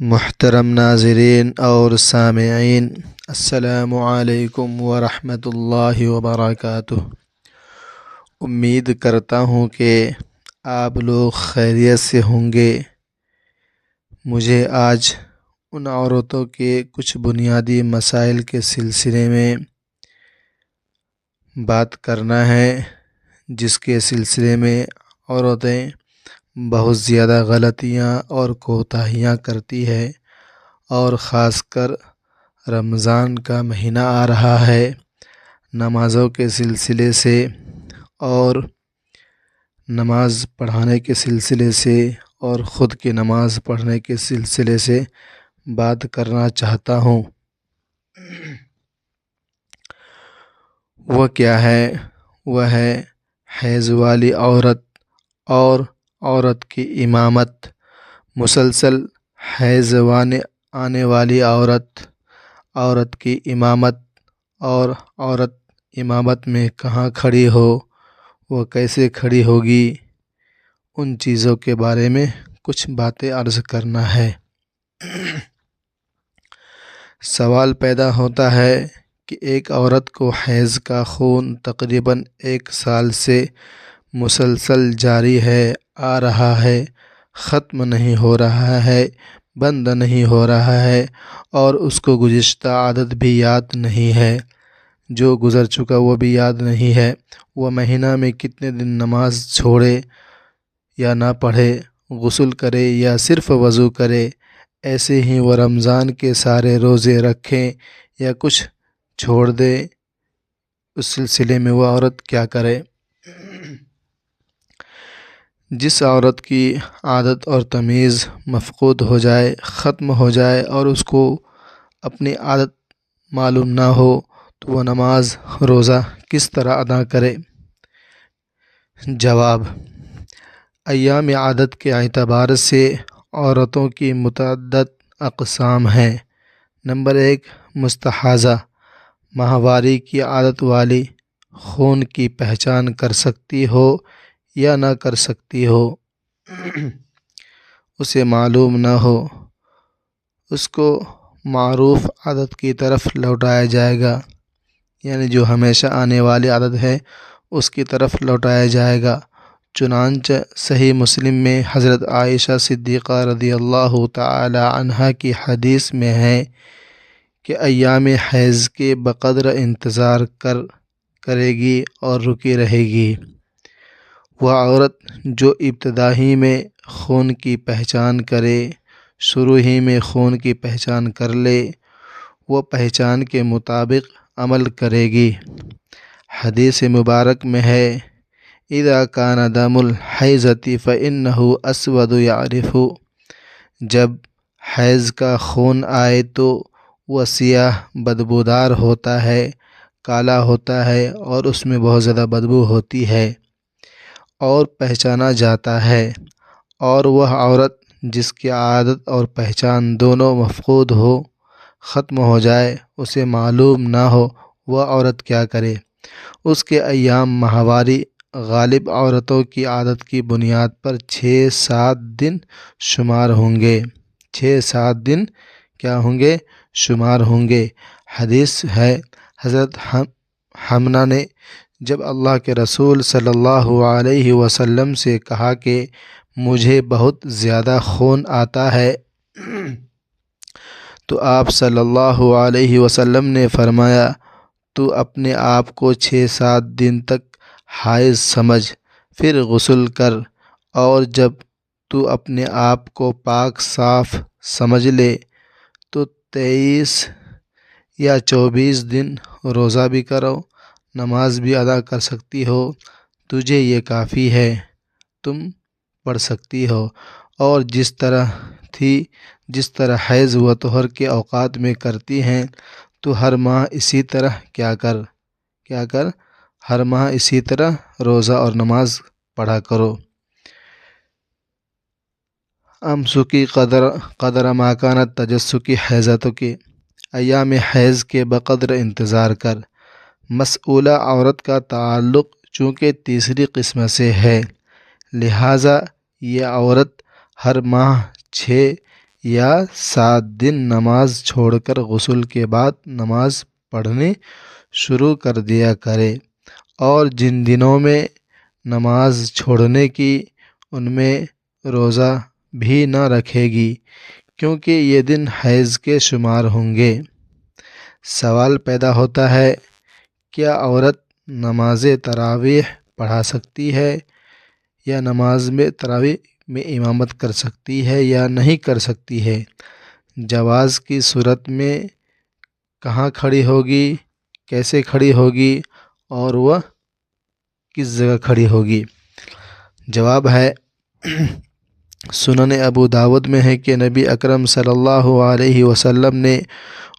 محترم ناظرین اور سامعین، السلام علیکم ورحمۃ اللہ وبرکاتہ۔ امید کرتا ہوں کہ آپ لوگ خیریت سے ہوں گے۔ مجھے آج ان عورتوں کے کچھ بنیادی مسائل کے سلسلے میں بات کرنا ہے، جس کے سلسلے میں عورتیں بہت زیادہ غلطیاں اور کوتاہیاں کرتی ہے، اور خاص کر رمضان کا مہینہ آ رہا ہے، نمازوں کے سلسلے سے اور نماز پڑھانے کے سلسلے سے اور خود کی نماز پڑھنے کے سلسلے سے بات کرنا چاہتا ہوں۔ وہ کیا ہے؟ وہ ہے حیض والی عورت اور عورت کی امامت۔ مسلسل حیض آنے والی عورت کی امامت، اور عورت امامت میں کہاں کھڑی ہو، وہ کیسے کھڑی ہوگی، ان چیزوں کے بارے میں کچھ باتیں عرض کرنا ہے۔ سوال پیدا ہوتا ہے کہ ایک عورت کو حیض کا خون تقریباً 1 سال سے مسلسل جاری ہے، آ رہا ہے، ختم نہیں ہو رہا ہے، بند نہیں ہو رہا ہے، اور اس کو گزشتہ عادت بھی یاد نہیں ہے، جو گزر چکا وہ بھی یاد نہیں ہے، وہ مہینہ میں کتنے دن نماز چھوڑے یا نہ پڑھے، غسل کرے یا صرف وضو کرے، ایسے ہی وہ رمضان کے سارے روزے رکھیں یا کچھ چھوڑ دے، اس سلسلے میں وہ عورت کیا کرے؟ جس عورت کی عادت اور تمیز مفقود ہو جائے، ختم ہو جائے، اور اس کو اپنی عادت معلوم نہ ہو، تو وہ نماز روزہ کس طرح ادا کرے؟ جواب: ایام عادت کے اعتبار سے عورتوں کی متعدد اقسام ہیں۔ نمبر 1، مستحاضہ، ماہواری کی عادت والی، خون کی پہچان کر سکتی ہو یا نہ کر سکتی ہو، اسے معلوم نہ ہو، اس کو معروف عادت کی طرف لوٹایا جائے گا، یعنی جو ہمیشہ آنے والی عادت ہے اس کی طرف لوٹایا جائے گا۔ چنانچہ صحیح مسلم میں حضرت عائشہ صدیقہ رضی اللہ تعالی عنہا کی حدیث میں ہے کہ ایام حیض کے بقدر انتظار کرے گی اور رکی رہے گی۔ وہ عورت جو ابتدائی میں خون کی پہچان کرے، شروع ہی میں خون کی پہچان کر لے، وہ پہچان کے مطابق عمل کرے گی۔ حدیث مبارک میں ہے: اذا کان دم الحیضۃ فانہ اسود یعرف، جب حیض کا خون آئے تو وہ سیاہ بدبودار ہوتا ہے، کالا ہوتا ہے، اور اس میں بہت زیادہ بدبو ہوتی ہے اور پہچانا جاتا ہے۔ اور وہ عورت جس کی عادت اور پہچان دونوں مفقود ہو، ختم ہو جائے، اسے معلوم نہ ہو، وہ عورت کیا کرے؟ اس کے ایام ماہواری غالب عورتوں کی عادت کی بنیاد پر 6-7 دن شمار ہوں گے۔ 6-7 دن کیا ہوں گے؟ شمار ہوں گے۔ حدیث ہے، حضرت حمنہ نے جب اللہ کے رسول صلی اللہ علیہ وسلم سے کہا کہ مجھے بہت زیادہ خون آتا ہے، تو آپ صلی اللہ علیہ وسلم نے فرمایا، تو اپنے آپ کو 6-7 دن تک حائض سمجھ، پھر غسل کر، اور جب تو اپنے آپ کو پاک صاف سمجھ لے تو 23 یا 24 دن روزہ بھی کرو، نماز بھی ادا کر سکتی ہو، تجھے یہ کافی ہے، تم پڑھ سکتی ہو۔ اور جس طرح حیض و طہر کے اوقات میں کرتی ہیں، تو ہر ماہ اسی طرح کیا کر ہر ماہ اسی طرح روزہ اور نماز پڑھا کرو۔ امسکی قدر ما کانت تجسکی حیضتک، ایام حیض کے بقدر انتظار کر۔ مسئولہ عورت کا تعلق چونکہ تیسری قسم سے ہے، لہٰذا یہ عورت ہر ماہ 6 یا 7 دن نماز چھوڑ کر غسل کے بعد نماز پڑھنی شروع کر دیا کرے، اور جن دنوں میں نماز چھوڑنے کی ان میں روزہ بھی نہ رکھے گی، کیونکہ یہ دن حیض کے شمار ہوں گے۔ سوال پیدا ہوتا ہے، کیا عورت نماز تراویح پڑھا سکتی ہے یا نماز میں تراویح میں امامت کر سکتی ہے یا نہیں کر سکتی ہے؟ جواز کی صورت میں کہاں کھڑی ہوگی، کیسے کھڑی ہوگی اور وہ کس جگہ کھڑی ہوگی؟ جواب ہے سنن ابو داود میں ہے کہ نبی اکرم صلی اللہ علیہ وسلم نے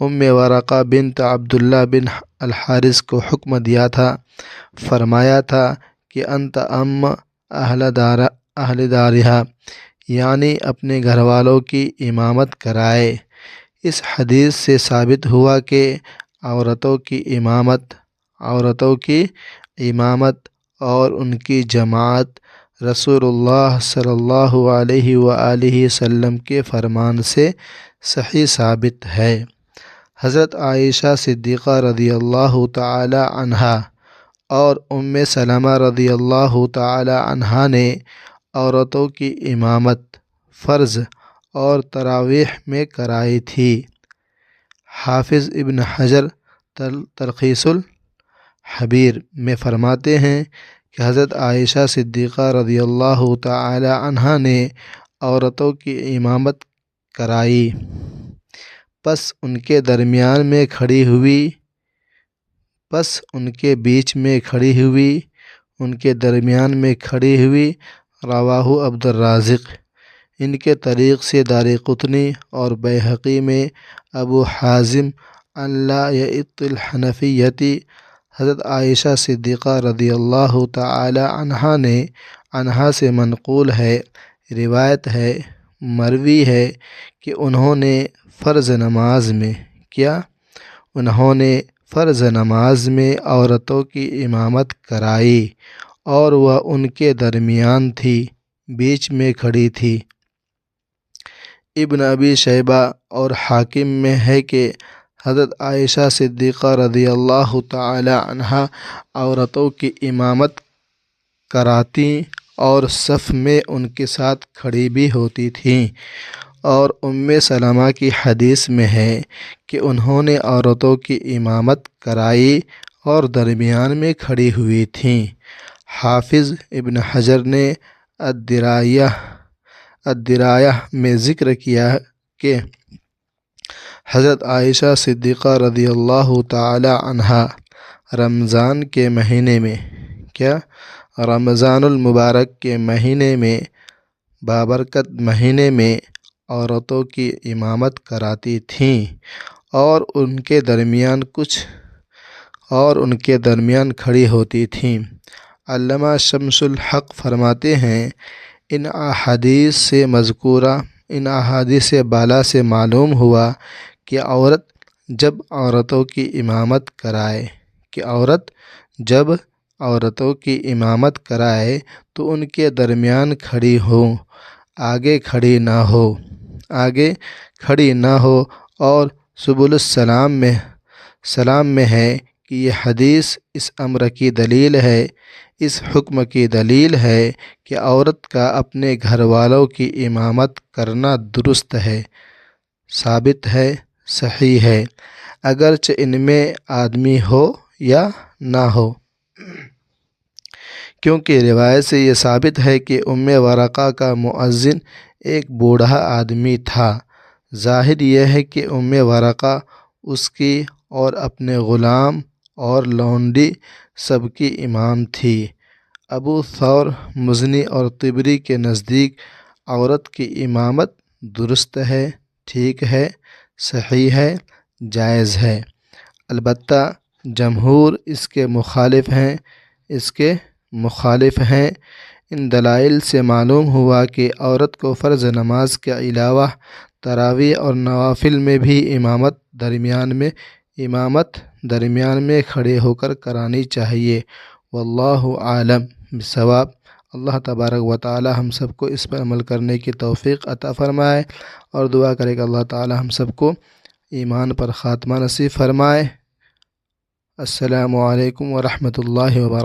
ام ورقہ بنت عبداللہ بن الحارث کو حکم دیا تھا، فرمایا تھا کہ انت اہل دارہا، یعنی اپنے گھر والوں کی امامت کرائے۔ اس حدیث سے ثابت ہوا کہ عورتوں کی امامت اور ان کی جماعت رسول اللہ صلی اللہ علیہ وآلہ وسلم کے فرمان سے صحیح ثابت ہے۔ حضرت عائشہ صدیقہ رضی اللہ تعالی عنہا اور ام سلمہ رضی اللہ تعالی عنہا نے عورتوں کی امامت فرض اور تراویح میں کرائی تھی۔ حافظ ابن حجر تلخیص الحبیر میں فرماتے ہیں کہ حضرت عائشہ صدیقہ رضی اللہ تعالی عنہا نے عورتوں کی امامت کرائی، پس ان کے درمیان میں کھڑی ہوئی، رواہ عبد الرازق۔ ان کے طریق سے دارقطنی اور بیہقی میں ابو حازم عن لا یئت الحنفیتی، حضرت عائشہ صدیقہ رضی اللہ تعالی عنہا سے منقول ہے، روایت ہے، مروی ہے کہ انہوں نے فرض نماز میں عورتوں کی امامت کرائی اور وہ ان کے درمیان تھی، بیچ میں کھڑی تھی۔ ابن ابی شیبہ اور حاکم میں ہے کہ حضرت عائشہ صدیقہ رضی اللہ تعالی عنہا عورتوں کی امامت کراتیں اور صف میں ان کے ساتھ کھڑی بھی ہوتی تھیں، اور ام سلمہ کی حدیث میں ہے کہ انہوں نے عورتوں کی امامت کرائی اور درمیان میں کھڑی ہوئی تھیں۔ حافظ ابن حجر نے الدرایہ میں ذکر کیا کہ حضرت عائشہ صدیقہ رضی اللہ تعالی عنہا رمضان کے مہینے میں رمضان المبارک کے مہینے میں بابرکت مہینے میں عورتوں کی امامت کراتی تھیں اور ان کے درمیان کھڑی ہوتی تھیں۔ علامہ شمس الحق فرماتے ہیں، ان احادیث سے بالا سے معلوم ہوا کہ عورت جب عورتوں کی امامت کرائے تو ان کے درمیان کھڑی ہو، آگے کھڑی نہ ہو، اور سبل السلام میں ہے کہ یہ حدیث اس امر کی دلیل ہے، اس حکم کی دلیل ہے کہ عورت کا اپنے گھر والوں کی امامت کرنا درست ہے، ثابت ہے، صحیح ہے، اگرچہ ان میں آدمی ہو یا نہ ہو۔ کیونکہ روایت سے یہ ثابت ہے کہ ام ورقہ کا مؤذن ایک بوڑھا آدمی تھا۔ ظاہر یہ ہے کہ ام ورقہ اس کی اور اپنے غلام اور لونڈی سب کی امام تھی۔ ابو ثور مزنی اور طبری کے نزدیک عورت کی امامت درست ہے، ٹھیک ہے، صحیح ہے، جائز ہے، البتہ جمہور اس کے مخالف ہیں۔ ان دلائل سے معلوم ہوا کہ عورت کو فرض نماز کے علاوہ تراویح اور نوافل میں بھی امامت درمیان میں کھڑے ہو کر کرانی چاہیے۔ واللہ اعلم بالصواب۔ اللہ تبارک و تعالی ہم سب کو اس پر عمل کرنے کی توفیق عطا فرمائے، اور دعا کرے کہ اللہ تعالی ہم سب کو ایمان پر خاتمہ نصیب فرمائے۔ السلام علیکم ورحمۃ اللہ وبرکاتہ۔